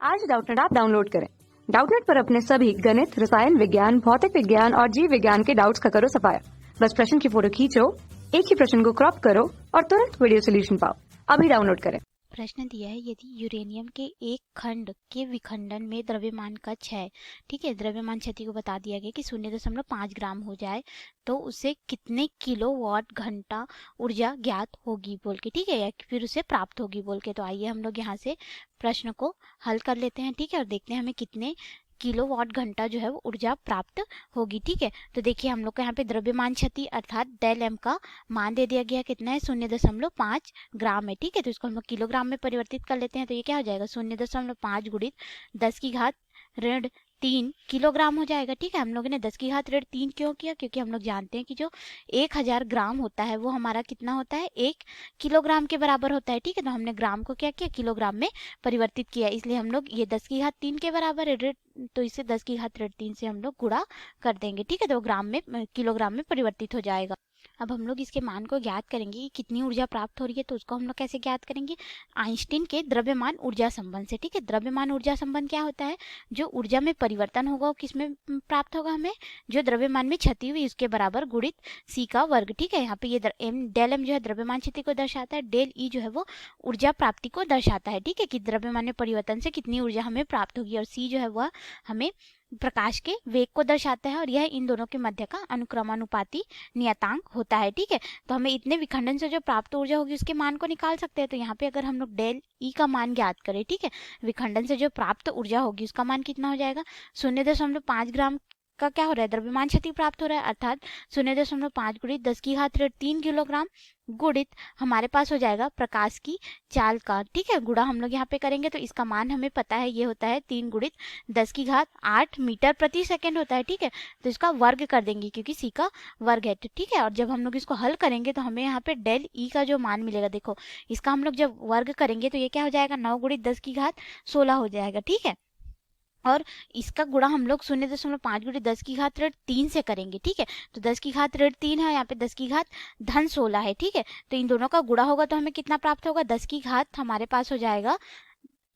आज Doubtnut app download करें। Doubtnut पर अपने सभी गणित, रसायन विज्ञान, भौतिक विज्ञान और जीव विज्ञान के डाउट्स का करो सफाया। बस प्रश्न की फोटो खींचो, एक ही प्रश्न को क्रॉप करो और तुरंत वीडियो सोल्यूशन पाओ। अभी डाउनलोड करें। प्रश्न दिया है, यदि यूरेनियम के एक खंड के विखंडन में द्रव्यमान कक्ष है, ठीक है, द्रव्यमान क्षति को बता दिया गया कि 0.5 ग्राम हो जाए तो उसे कितने किलोवाट घंटा ऊर्जा ज्ञात होगी बोल के, ठीक है, या फिर उसे प्राप्त होगी बोल के। तो आइए हम लोग यहाँ से प्रश्न को हल कर लेते हैं, ठीक है, और देखते हैं हमें कितने किलोवाट घंटा जो है वो ऊर्जा प्राप्त होगी। ठीक है, तो देखिए हम लोग को यहाँ पे द्रव्यमान क्षति अर्थात डेल एम का मान दे दिया गया, कितना है 0.5 ग्राम है। ठीक है, तो इसको हम लोग किलोग्राम में परिवर्तित कर लेते हैं, तो ये क्या हो जाएगा 0.5 गुणित 10 की घात ऋण 3 किलोग्राम हो जाएगा। ठीक है, हम लोगों ने 10 की घात ऋण 3 क्यों किया, क्योंकि हम लोग जानते हैं कि जो 1000 ग्राम होता है वो हमारा कितना होता है 1 किलोग्राम के बराबर होता है। ठीक है, तो हमने ग्राम को क्या किया, किलोग्राम में परिवर्तित किया, इसलिए हम लोग ये 10 की घात 3 के बराबर है, तो इसे 10 की घात ऋण 3 से हम लोग गुणा कर देंगे। ठीक है, तो ग्राम में किलोग्राम में परिवर्तित हो जाएगा। अब हम लोग इसके मान को ज्ञात करेंगे कि कितनी ऊर्जा प्राप्त हो रही है, तो उसको हम लोग कैसे ज्ञात करेंगे, आइंस्टीन के द्रव्यमान ऊर्जा संबंध से। ठीक है, द्रव्यमान ऊर्जा संबंध क्या होता है, जो ऊर्जा में परिवर्तन होगा वो किसमें प्राप्त होगा, हमें जो द्रव्यमान में क्षति हुई उसके बराबर गुणित सी का वर्ग। ठीक है, यहाँ पे ये डेल एम जो है द्रव्यमान क्षति को दर्शाता है, डेल ई जो है वो ऊर्जा प्राप्ति को दर्शाता है। ठीक है, कि द्रव्यमान में परिवर्तन से कितनी ऊर्जा हमें प्राप्त होगी, और सी जो है वह हमें प्रकाश के वेग को दर्शाता है, और यह इन दोनों के मध्य का अनुक्रमानुपाती नियतांक होता है। ठीक है, तो हमें इतने विखंडन से जो प्राप्त ऊर्जा होगी उसके मान को निकाल सकते हैं। तो यहाँ पे अगर हम लोग डेल ई का मान ज्ञात करें, ठीक है, विखंडन से जो प्राप्त ऊर्जा होगी उसका मान कितना हो जाएगा, 0.5 ग्राम का क्या हो रहा है, द्रव्यमान क्षति प्राप्त हो रहा है, अर्थात 0.5 गुणित 10 की घात 3 किलोग्राम गुणित हमारे पास हो जाएगा प्रकाश की चाल का। ठीक है, गुणा हम लोग यहाँ पे करेंगे तो इसका मान हमें पता है, ये होता है 3 गुणित 10 की घात 8 मीटर प्रति सेकंड होता है। ठीक है, तो इसका वर्ग कर देंगे क्योंकि सी का वर्ग है। ठीक है, और जब हम लोग इसको हल करेंगे तो हमें यहाँ पे डेल ई का जो मान मिलेगा, देखो इसका हम लोग जब वर्ग करेंगे तो ये क्या हो जाएगा 9 गुणित 10 की घात 16 हो जाएगा। ठीक है, और इसका गुणा हम लोग 0.5 गुणित 10 की घात 3 से करेंगे। ठीक है, तो 10 की घात 3 है, यहाँ पे 10 की घात धन 16 है। ठीक है, तो इन दोनों का गुणा होगा तो हमें कितना प्राप्त होगा, 10 की घात हमारे पास हो जाएगा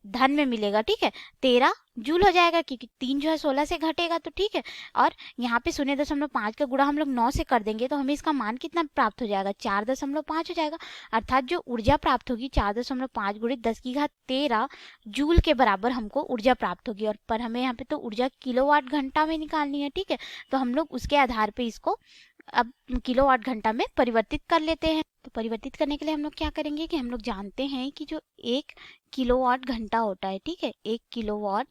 धन में मिलेगा, ठीक है, 13 जूल हो जाएगा, क्योंकि 3 जो है 16 से घटेगा। तो ठीक है, और यहाँ पे 0.5 का गुणा हम लोग 9 से कर देंगे तो हमें इसका मान कितना प्राप्त हो जाएगा, 4.5 हो जाएगा, अर्थात जो ऊर्जा प्राप्त होगी 4.5 गुणित 10 की घात 13 जूल के बराबर हमको ऊर्जा प्राप्त होगी। और पर हमें यहाँ पे तो ऊर्जा किलोवाट घंटा में निकालनी है। ठीक है, तो हम लोग उसके आधार पे इसको अब किलोवाट घंटा में परिवर्तित कर लेते हैं। तो परिवर्तित करने के लिए हम लोग क्या करेंगे कि हम लोग जानते हैं कि जो 1 किलोवाट घंटा होता है, ठीक है, 1 किलोवाट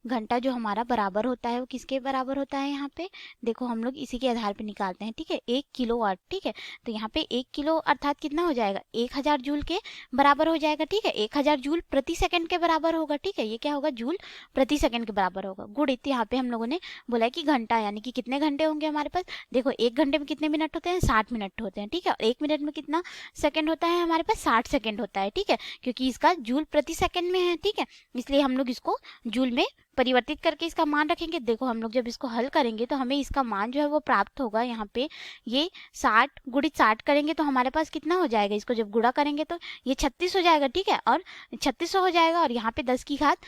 घंटा जो हमारा बराबर होता है वो किसके बराबर होता है, यहाँ पे देखो हम लोग इसी के आधार पे निकालते हैं। ठीक है, 1 किलोवाट, ठीक है, तो यहाँ पे 1 किलो अर्थात कितना हो जाएगा 1000 जूल के बराबर हो जाएगा। ठीक है, 1000 जूल प्रति सेकंड के बराबर होगा। ठीक है, ये क्या होगा, जूल प्रति सेकंड के बराबर होगा, गुणित यहाँ पे हम लोगों ने बोला है कि घंटा, यानी कि कितने घंटे होंगे हमारे पास, देखो 1 घंटे में कितने मिनट होते हैं, 60 मिनट होते हैं। ठीक है, और 1 मिनट में कितना सेकंड होता है, हमारे पास 60 सेकंड होता है। ठीक है, क्योंकि इसका जूल प्रति सेकंड में है। ठीक है, इसलिए हम लोग इसको जूल में परिवर्तित करके इसका मान रखेंगे। देखो हम लोग जब इसको हल करेंगे तो हमें इसका मान जो है वो प्राप्त होगा, यहाँ पे ये 60 गुणित 60 करेंगे तो हमारे पास कितना हो जाएगा, इसको जब गुणा करेंगे तो ये 36 हो जाएगा। ठीक है, और 3600 हो जाएगा, और यहाँ पे 10 की घात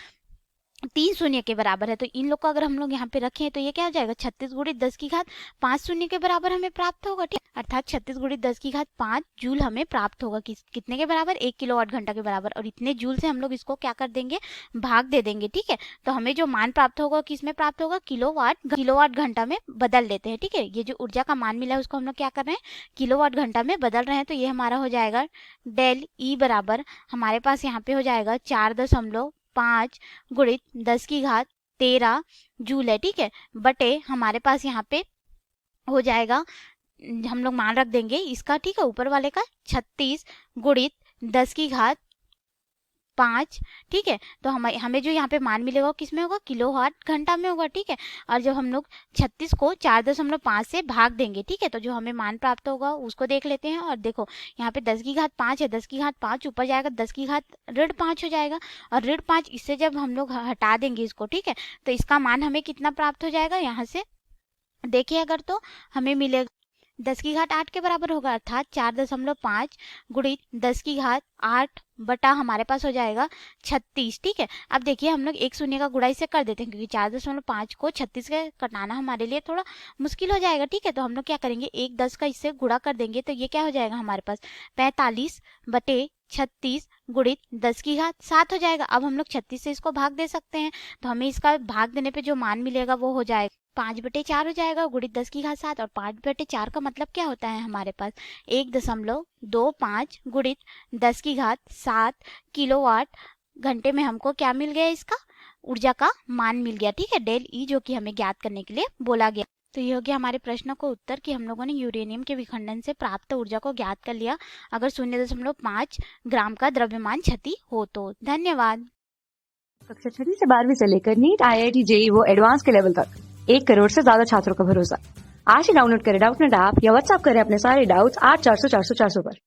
3 शून्य के बराबर है, तो इन लोग को अगर हम लोग यहाँ पे रखें तो ये क्या हो जाएगा 36 गुणित 10 की घात 5 शून्य के बराबर हमें प्राप्त होगा। ठीक, अर्थात 36 गुणित 10 की घात 5 जूल हमें प्राप्त होगा, कितने के बराबर, 1 किलोवाट घंटा के बराबर, और इतने जूल से हम लोग इसको क्या कर देंगे, भाग दे देंगे। ठीक है, तो हमें जो मान प्राप्त होगा किस में प्राप्त होगा, किलोवाट घंटा में बदल देते हैं। ठीक है, ये जो ऊर्जा का मान मिला है उसको हम लोग क्या कर रहे हैं, किलोवाट घंटा में बदल रहे हैं, तो ये हमारा हो जाएगा डेल ई बराबर हमारे पास यहाँ पे हो जाएगा 4.5 गुणित 10 की घात 13 जूल है। ठीक है, बटे हमारे पास यहाँ पे हो जाएगा, हम लोग मान रख देंगे इसका, ठीक है, ऊपर वाले का 36 गुणित 10 की घात 5। ठीक है, तो हमें जो यहाँ पे मान मिलेगा किस में होगा, किलोवाट घंटा में होगा। ठीक है, और जब हम लोग 36 को 4.5 से भाग देंगे, ठीक है, तो जो हमें मान प्राप्त होगा उसको देख लेते हैं। और देखो यहाँ पे 10 की घात 5 है, 10 की घात 5 ऊपर जाएगा, 10 की घात ऋण 5 हो जाएगा, और ऋण 5 इससे जब हम लोग हटा देंगे इसको, ठीक है, तो इसका मान हमें कितना प्राप्त हो जाएगा, यहाँ से देखिए अगर तो हमें मिलेगा 10 की घात 8 के बराबर होगा, अर्थात 4.5 गुणित 10 की घात 8 बटा हमारे पास हो जाएगा 36। ठीक है, अब देखिए हम लोग एक शून्य का गुणा इसे कर देते हैं, क्योंकि 4.5 को 36 के कटाना हमारे लिए थोड़ा मुश्किल हो जाएगा। ठीक है, तो हम लोग क्या करेंगे, एक 10 का इससे गुणा कर देंगे, तो ये क्या हो जाएगा हमारे पास 45 बटे 36 गुणित 10 की घात 7 हो जाएगा। अब हम लोग 36 से इसको भाग दे सकते हैं, तो हमें इसका भाग देने पे जो मान मिलेगा वो हो जाएगा 5/4 हो जाएगा गुणित 10 की घात 7। और 5/4 का मतलब क्या होता है हमारे पास 1.25 गुणित 10 की घात 7 किलोवाट घंटे में हमको क्या मिल गया, इसका ऊर्जा का मान मिल गया। ठीक है, डेल ई जो कि हमें ज्ञात करने के लिए बोला गया। तो ये हो गया हमारे प्रश्न को उत्तर कि हम लोगों ने यूरेनियम के विखंडन से प्राप्त ऊर्जा को ज्ञात कर लिया अगर 0.5 ग्राम का द्रव्यमान क्षति हो तो। धन्यवाद। कक्षा 6 से 12वीं से लेकर नीट, IIT, JEE वो एडवांस के लेवल तक 1 करोड़ से ज्यादा छात्रों का भरोसा। आज ही डाउनलोड करें डाउटनेट ऐप या व्हाट्सएप करें अपने सारे डाउट्स 8400 400 400 पर।